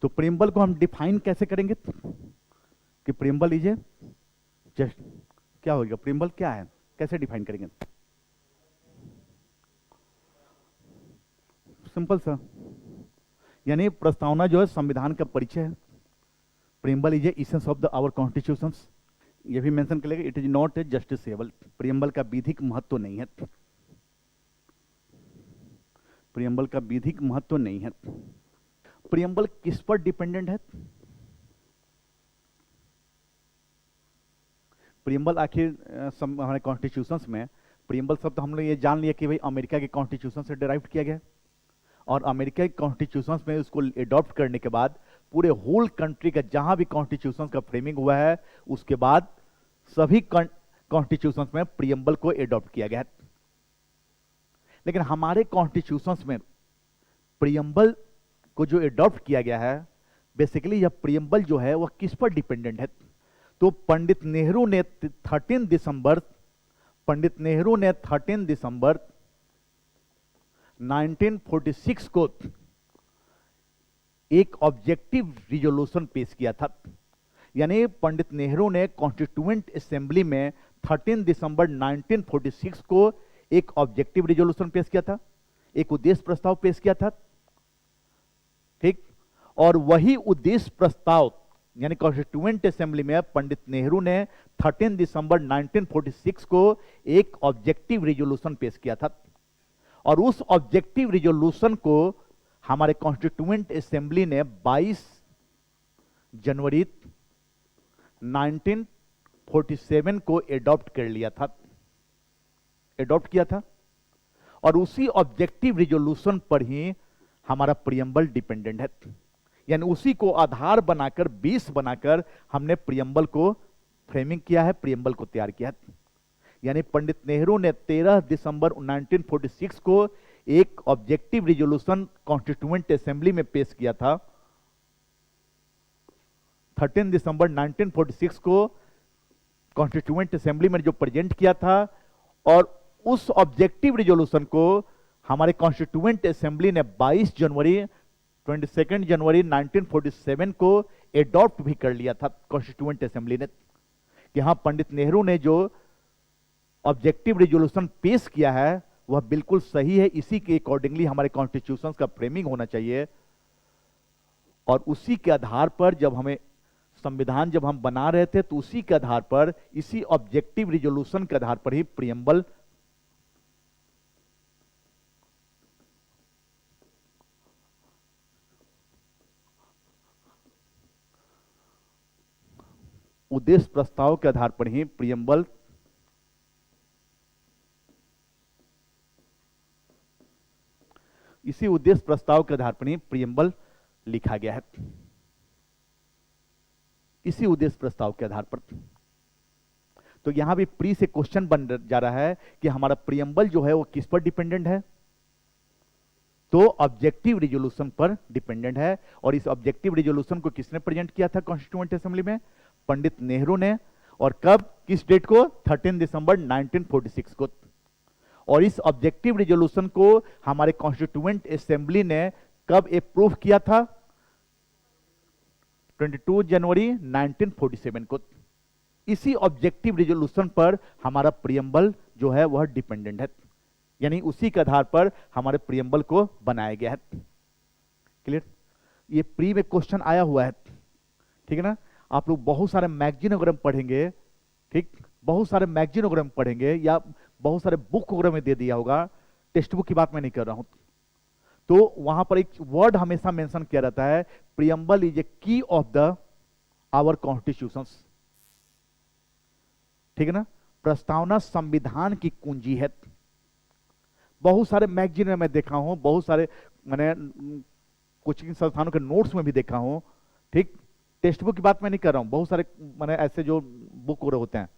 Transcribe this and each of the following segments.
तो प्रियम्बल को हम डिफाइन कैसे करेंगे कि प्रियम्बल इज ए जस्ट, क्या होगा प्रियम्बल क्या है, कैसे डिफाइन करेंगे? सिंपल सा, यानी प्रस्तावना जो है संविधान का परिचय है। Preamble is a essence of the our constitutions. ये भी मेंशन कर लेगा, it is not a justiciable. Preamble का विधिक महत्व नहीं है, प्रियम्बल का विधिक महत्व नहीं है। प्रियम्बल किस पर डिपेंडेंट है? प्रियम्बल आखिर हमारे कॉन्स्टिट्यूशंस में प्रियम्बल शब्द हम लोग ये जान लिया कि भाई अमेरिका के कॉन्स्टिट्यूशन से डिराइव किया गया, और अमेरिका के कॉन्स्टिट्यूशंस में उसको एडॉप्ट करने के बाद पूरे होल कंट्री का जहां भी कॉन्स्टिट्यूशन का फ्रेमिंग हुआ है उसके बाद सभी कॉन्स्टिट्यूशंस में प्रियम्बल को एडॉप्ट किया गया है। लेकिन हमारे कॉन्स्टिट्यूशंस में प्रियम्बल को जो एडॉप्ट किया गया है, बेसिकली यह प्रियम्बल जो है वह किस पर डिपेंडेंट है? तो पंडित नेहरू ने 13 दिसंबर 1946 को एक ऑब्जेक्टिव रिजोल्यूशन पेश किया था। यानी पंडित नेहरू ने कॉन्स्टिट्यूएंट असेंबली में 13 दिसंबर 1946 को एक ऑब्जेक्टिव रिजोल्यूशन पेश किया था, एक उद्देश्य प्रस्ताव पेश किया था, ठीक। और वही उद्देश्य प्रस्ताव यानी कॉन्स्टिट्यूएंट असेंबली में पंडित नेहरू ने 13 दिसंबर 1946 को एक ऑब्जेक्टिव रिजोल्यूशन पेश किया था, और उस ऑब्जेक्टिव रिजोल्यूशन को हमारे कॉन्स्टिट्यूएंट असेंबली ने 22 जनवरी 1947 को एडॉप्ट कर लिया था, एडॉप्ट किया था। और उसी ऑब्जेक्टिव रिजोल्यूशन पर ही हमारा प्रियम्बल डिपेंडेंट है, यानी उसी को आधार बनाकर, बेस बनाकर हमने प्रियम्बल को फ्रेमिंग किया है, प्रियम्बल को तैयार किया है। यानी पंडित नेहरू ने 13 दिसंबर 1946 को एक ऑब्जेक्टिव रिजोल्यूशन कॉन्स्टिट्यूएंट असेंबली में पेश किया था। 13 दिसंबर 1946 को कॉन्स्टिट्यूएंट असेंबली में जो प्रेजेंट किया था, और उस ऑब्जेक्टिव रिजोल्यूशन को हमारे कॉन्स्टिट्यूएंट असेंबली ने 22 जनवरी 1947 को एडॉप्ट भी कर लिया था कॉन्स्टिट्यूएंट असेंबली ने, कि हां पंडित नेहरू ने जो ऑब्जेक्टिव रिजोल्यूशन पेश किया है वह बिल्कुल सही है, इसी के अकॉर्डिंगली हमारे कॉन्स्टिट्यूशन का फ्रेमिंग होना चाहिए। और उसी के आधार पर जब हमें संविधान जब हम बना रहे थे तो उसी के आधार पर, इसी ऑब्जेक्टिव रिजोल्यूशन के आधार पर ही प्रियम्बल उद्देश्य प्रस्ताव के आधार पर ही प्रियम्बल इसी उद्देश्य प्रस्ताव के आधार पर ही प्रियम्बल लिखा गया है, इसी उद्देश्य प्रस्ताव के आधार पर। तो यहां भी प्री से क्वेश्चन बन जा रहा है कि हमारा प्रियम्बल जो है वो किस पर डिपेंडेंट है? तो ऑब्जेक्टिव रिजोल्यूशन पर डिपेंडेंट है। और इस ऑब्जेक्टिव रिजोल्यूशन को किसने प्रेजेंट किया था कॉन्स्टिट्यूएंट असेंबली में? पंडित नेहरू ने। और कब, किस डेट को? 13 दिसंबर 1946 को। और इस ऑब्जेक्टिव रिजोल्यूशन को हमारे कॉन्स्टिट्यूएंट असेंबली ने कब अप्रूव किया था? 22 जनवरी 1947 को। इसी ऑब्जेक्टिव रिजोल्यूशन पर हमारा प्रियम्बल जो है वह डिपेंडेंट है, यानी उसी के आधार पर हमारे प्रियम्बल को बनाया गया है। क्लियर? ये प्री में क्वेश्चन आया हुआ है, ठीक है ना। आप लोग बहुत सारे मैगजीन वगैरह पढ़ेंगे, ठीक, बहुत सारे मैगजीन वगैरह पढ़ेंगे या बहुत सारे बुक वगैरह में दे दिया होगा, टेक्स्ट बुक की बात मैं नहीं कर रहा हूं, तो वहां पर एक वर्ड हमेशा मेंशन किया रहता है, प्रियम्बल इज ए की ऑफ द आवर कॉन्स्टिट्यूशंस, ठीक है ना। प्रस्तावना संविधान की कुंजी है। बहुत सारे मैगजीन में मैं देखा हूं, बहुत सारे मैंने कोचिंग संस्थानों के नोट्स में भी देखा हूं, ठीक, टेक्स्ट बुक की बात मैं नहीं कर रहा हूं, बहुत सारे मैंने ऐसे जो बुक वगैरह होते हैं,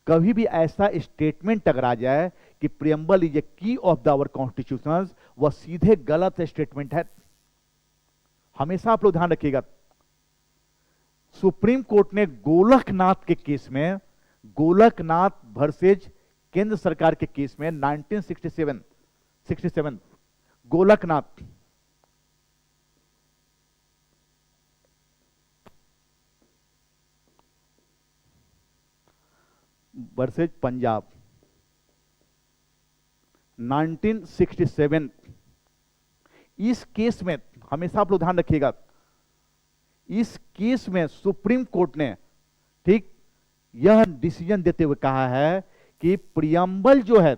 कभी भी ऐसा स्टेटमेंट अगर आ जाए कि प्रियम्बल इज ए की ऑफ द आवर कॉन्स्टिट्यूशन, वह सीधे गलत स्टेटमेंट है। हमेशा आप लोग ध्यान रखिएगा, सुप्रीम कोर्ट ने गोलकनाथ के केस में, गोलकनाथ वर्सेज केंद्र सरकार के केस में 1967 गोलकनाथ, वर्सेज पंजाब 1967। इस केस में हमेशा आप लोग ध्यान रखिएगा, इस केस में सुप्रीम कोर्ट ने ठीक यह डिसीजन देते हुए कहा है कि प्रियम्बल जो है,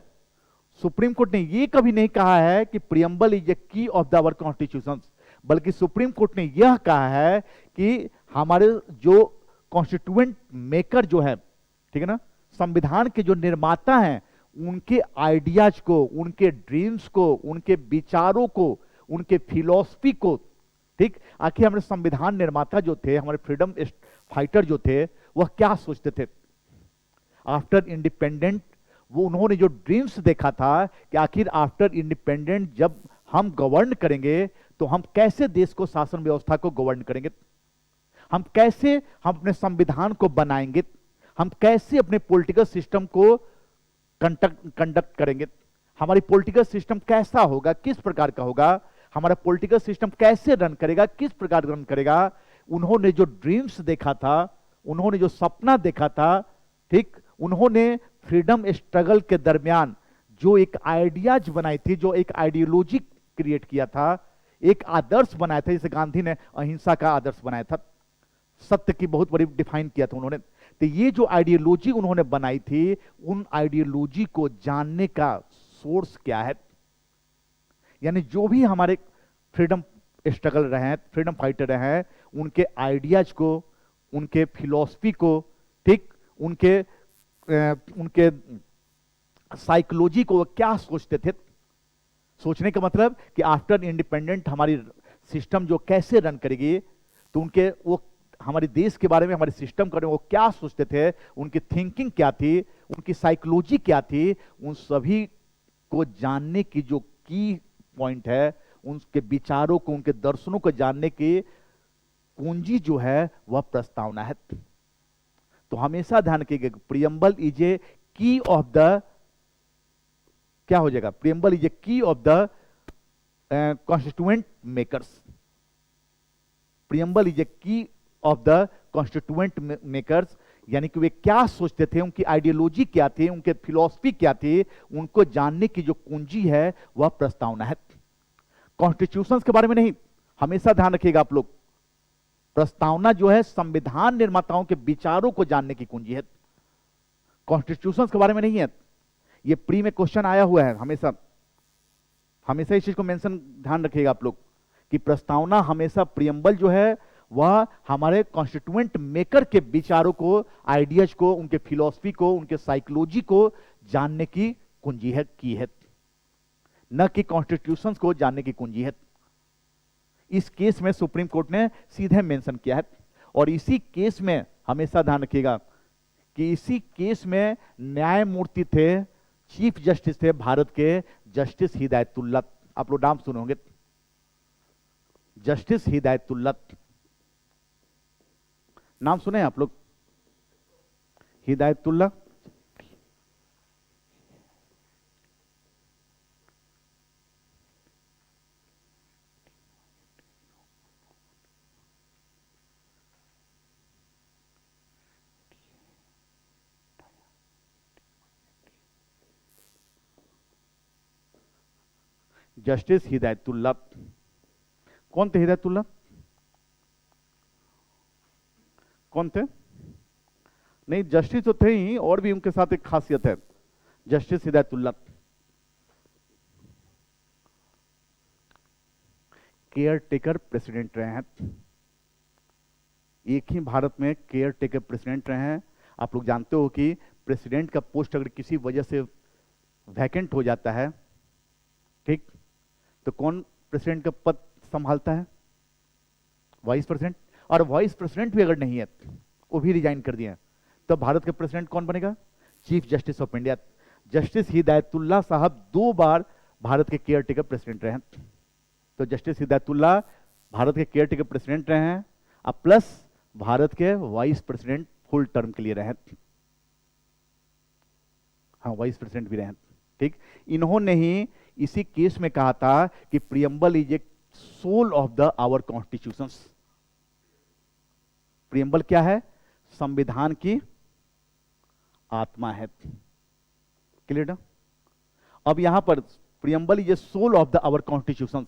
सुप्रीम कोर्ट ने यह कभी नहीं कहा है कि प्रियम्बल इज ए की ऑफ द आवर कॉन्स्टिट्यूशन, बल्कि सुप्रीम कोर्ट ने यह कहा है कि हमारे जो कॉन्स्टिट्यूएंट मेकर जो है, ठीक है ना, संविधान के जो निर्माता हैं, उनके आइडियाज को, उनके ड्रीम्स को, उनके विचारों को, उनके फिलॉसफी को, ठीक, आखिर हमारे संविधान निर्माता जो थे, हमारे फ्रीडम फाइटर जो थे, वह क्या सोचते थे आफ्टर इंडिपेंडेंट। वो उन्होंने जो ड्रीम्स देखा था कि आखिर आफ्टर इंडिपेंडेंट जब हम गवर्न करेंगे तो हम कैसे देश को, शासन व्यवस्था को गवर्न करेंगे, हम कैसे हम अपने संविधान को बनाएंगे, हम कैसे अपने पॉलिटिकल सिस्टम को कंडक्ट करेंगे, हमारी पॉलिटिकल सिस्टम कैसा होगा, किस प्रकार का होगा, हमारा पॉलिटिकल सिस्टम कैसे रन करेगा, किस प्रकार रन करेगा। उन्होंने जो ड्रीम्स देखा था, उन्होंने जो सपना देखा था, ठीक, उन्होंने फ्रीडम स्ट्रगल के दरमियान जो एक आइडियाज बनाई थी, जो एक आइडियोलॉजी क्रिएट किया था, एक आदर्श बनाया था, जैसे गांधी ने अहिंसा का आदर्श बनाया था, सत्य की बहुत बड़ी डिफाइन किया था उन्होंने। तो ये जो आइडियोलॉजी उन्होंने बनाई थी, उन आइडियोलॉजी को जानने का सोर्स क्या है, यानी जो भी हमारे फ्रीडम स्ट्रगल रहे हैं, फ्रीडम फाइटर रहे हैं, उनके आइडियाज को, उनके फिलॉसफी को, ठीक, उनके साइकोलॉजी को, वो क्या सोचते थे। सोचने का मतलब कि आफ्टर इंडिपेंडेंट हमारी सिस्टम जो कैसे रन करेगी, तो उनके वो हमारे देश के बारे में, हमारे सिस्टम के बारे में वो क्या सोचते थे, उनकी थिंकिंग क्या थी, उनकी साइकोलॉजी क्या थी, उन सभी को जानने की जो की पॉइंट है, उनके विचारों को, उनके दर्शनों को जानने की कुंजी जो है वह प्रस्तावना है। तो हमेशा ध्यान रखिएगा, प्रियम्बल इज ए की ऑफ द, क्या हो जाएगा, प्रियम्बल इज ए की of the constituent makers. Preamble is ए की ऑफ द कॉन्स्टिट्यूएंट मेकर्स, यानी कि वे क्या सोचते थे, उनकी आइडियोलॉजी क्या थी, उनके फिलॉसफी क्या थी, उनको जानने की जो कुंजी है वह प्रस्तावना है। कॉन्स्टिट्यूशंस के बारे में नहीं, हमेशा ध्यान रखिएगा आप लोग, प्रस्तावना जो है संविधान निर्माताओं के विचारों को जानने की कुंजी है, कॉन्स्टिट्यूशंस के बारे में नहीं है। ये प्री में क्वेश्चन आया हुआ है, हमेशा हमेशा इस चीज को मेंशन ध्यान रखिएगा आप लोग कि प्रस्तावना हमेशा, प्रियम्बल जो है वह हमारे कॉन्स्टिट्यूएंट मेकर के विचारों को, आइडियाज को, उनके फिलॉसफी को, उनके साइकोलॉजी को जानने की कुंजी है, की है, न कि कॉन्स्टिट्यूशंस को जानने की कुंजी है। इस केस में सुप्रीम कोर्ट ने सीधे मेंशन किया है। और इसी केस में हमेशा ध्यान रखिएगा कि इसी केस में न्यायमूर्ति थे, चीफ जस्टिस थे भारत के, जस्टिस हिदायतुल्लाह। आप लोग नाम सुने होंगे, जस्टिस हिदायतुल्लाह, नाम सुने हैं आप लोग, हिदायतुल्लाह। जस्टिस हिदायतुल्लाह कौन थे? हिदायतुल्लाह कौन थे? नहीं, जस्टिस तो थे ही, और भी उनके साथ एक खासियत है। Justice Hidayatullah care taker president रहे हैं, एक ही भारत में केयर टेकर प्रेसिडेंट रहे हैं। आप लोग जानते हो कि प्रेसिडेंट का पोस्ट अगर किसी वजह से वैकेंट हो जाता है, ठीक, तो कौन प्रेसिडेंट का पद संभालता है? Vice president. और वाइस प्रेसिडेंट भी अगर नहीं है, वो भी रिजाइन कर दिया, तो भारत के प्रेसिडेंट कौन बनेगा? Chief justice of India. Justice Hidayatullah साहब 2 बार भारत के केयर टेकर प्रेसिडेंट रहे हैं। तो जस्टिस हिदायतुल्लाह भारत के केयर टेकर प्रेसिडेंट रहे हैं, अब प्लस भारत के वाइस प्रेसिडेंट फुल टर्म के लिए रहे हैं। हाँ, वाइस प्रेसिडेंट भी रहे हैं, ठीक। इन्होंने ही इसी केस में कहा था कि preamble is a soul of the our constitutions. Preamble क्या है? संविधान की आत्मा है। क्लियर ना? अब यहां पर preamble is a soul of the our constitution.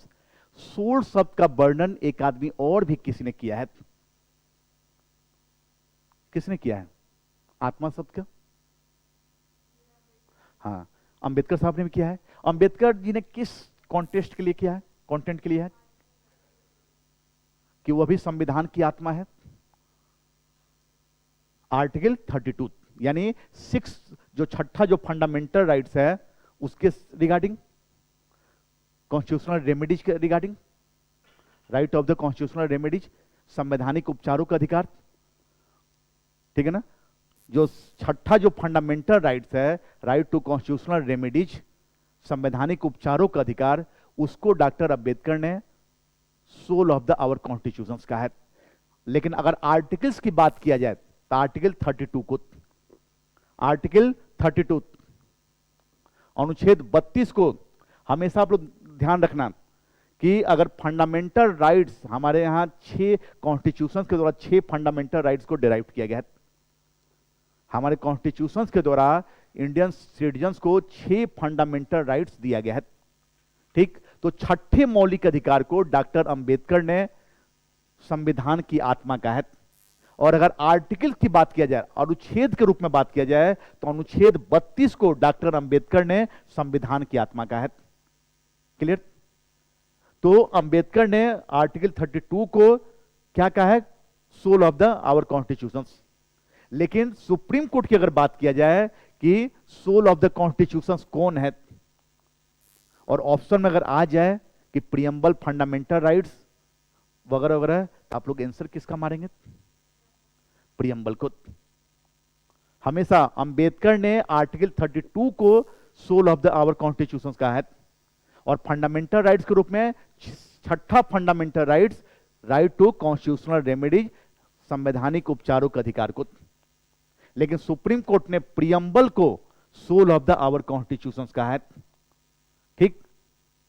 Soul शब्द का वर्णन एक आदमी और भी किसी ने किया है। किसने किया है आत्मा शब्द का? हाँ, अंबेडकर साहब ने भी किया है। अंबेडकर जी ने किस कॉन्टेस्ट के लिए किया है, कंटेंट के लिए है कि वह भी संविधान की आत्मा है। आर्टिकल 32 यानी 6 जो छठा जो फंडामेंटल राइट्स है उसके रिगार्डिंग, कॉन्स्टिट्यूशनल रेमेडीज के regarding, right of the constitutional remedies, संवैधानिक उपचारों का अधिकार, ठीक है ना। जो छठा जो फंडामेंटल राइट्स है, राइट टू कॉन्स्टिट्यूशनल रेमेडीज, संवैधानिक उपचारों का अधिकार, उसको डॉक्टर अंबेडकर ने soul of the our constitution कहा है। लेकिन अगर आर्टिकल्स की बात किया जाए तो आर्टिकल 32 को, आर्टिकल 32 अनुच्छेद 32 को हमेशा आप लोग ध्यान रखना कि अगर फंडामेंटल राइट्स, हमारे यहां 6 कॉन्स्टिट्यूशन के द्वारा 6 फंडामेंटल राइट्स को डिराइव किया गया है। हमारे कॉन्स्टिट्यूशन के द्वारा इंडियन सिटीजन्स को 6 फंडामेंटल राइट्स दिया गया है। ठीक, तो छठे मौलिक अधिकार को डॉक्टर अंबेडकर ने संविधान की आत्मा कहा है। और अगर आर्टिकल की बात किया जाए, अनुच्छेद के रूप में बात किया जाए, तो अनुच्छेद 32 को डॉक्टर अंबेडकर ने संविधान की आत्मा कहा है। क्लियर? तो अंबेडकर ने आर्टिकल 32 को क्या कहा है? Soul of the our constitution. लेकिन सुप्रीम कोर्ट की अगर बात किया जाए कि सोल ऑफ द कॉन्स्टिट्यूशन कौन है, और ऑप्शन में अगर आ जाए कि प्रियम्बल, फंडामेंटल राइट्स वगैरह वगैरह, तो आप लोग आंसर किसका मारेंगे? प्रियम्बल को। हमेशा अंबेडकर ने आर्टिकल 32 को soul of the our constitution कहा है, और फंडामेंटल राइट्स के रूप में छठा fundamental rights, right to constitutional remedies, संवैधानिक उपचारों के अधिकार को। लेकिन सुप्रीम कोर्ट ने प्रियम्बल को soul of the our constitution कहा है। ठीक,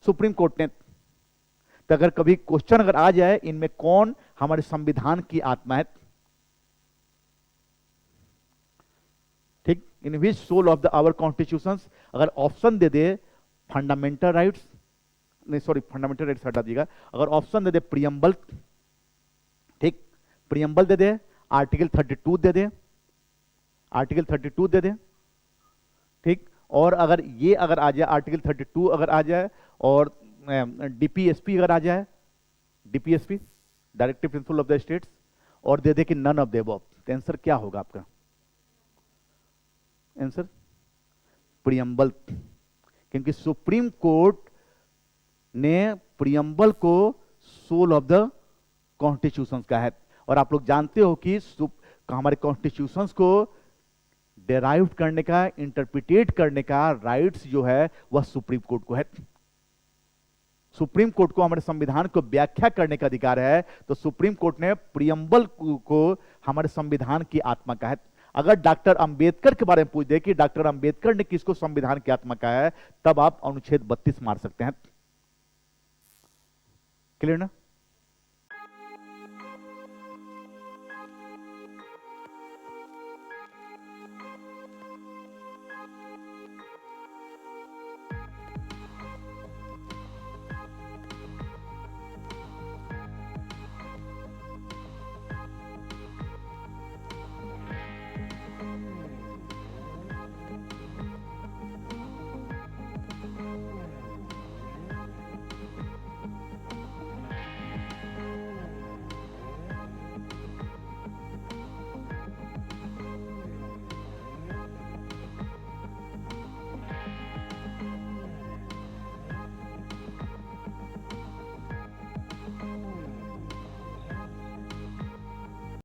सुप्रीम कोर्ट ने। तो अगर कभी क्वेश्चन अगर आ जाए इनमें कौन हमारे संविधान की आत्मा है, ठीक, in which soul of the our constitution, अगर ऑप्शन दे दे फंडामेंटल राइट्स, नहीं सॉरी फंडामेंटल राइट्स हटा दीजिएगा, अगर ऑप्शन दे दे प्रियम्बल, ठीक, प्रियम्बल दे दे, आर्टिकल 32 दे दे, आर्टिकल 32 दे दे, ठीक, और अगर ये अगर आ जाए आर्टिकल 32 अगर आ जाए, और डीपीएसपी अगर आ जाए, DPSP directive principle of the states, और दे दे कि नन ऑफ द अबव, तो आंसर क्या होगा आपका? आंसर प्रियम्बल, क्योंकि सुप्रीम कोर्ट ने प्रियम्बल को सोल ऑफ द कॉन्स्टिट्यूशन कहा है। और आप लोग जानते हो कि हमारे कॉन्स्टिट्यूशंस को डेराइव करने का, इंटरप्रिटेट करने का राइट्स जो है वह सुप्रीम कोर्ट को है। सुप्रीम कोर्ट को हमारे संविधान को व्याख्या करने का अधिकार है, तो सुप्रीम कोर्ट ने प्रियम्बल को हमारे संविधान की आत्मा कहा है। अगर डॉक्टर अंबेडकर के बारे में पूछ दे कि डॉक्टर अंबेडकर ने किसको संविधान की आत्मा कहा है, तब आप अनुच्छेद 32 मार सकते हैं। क्लियर ना?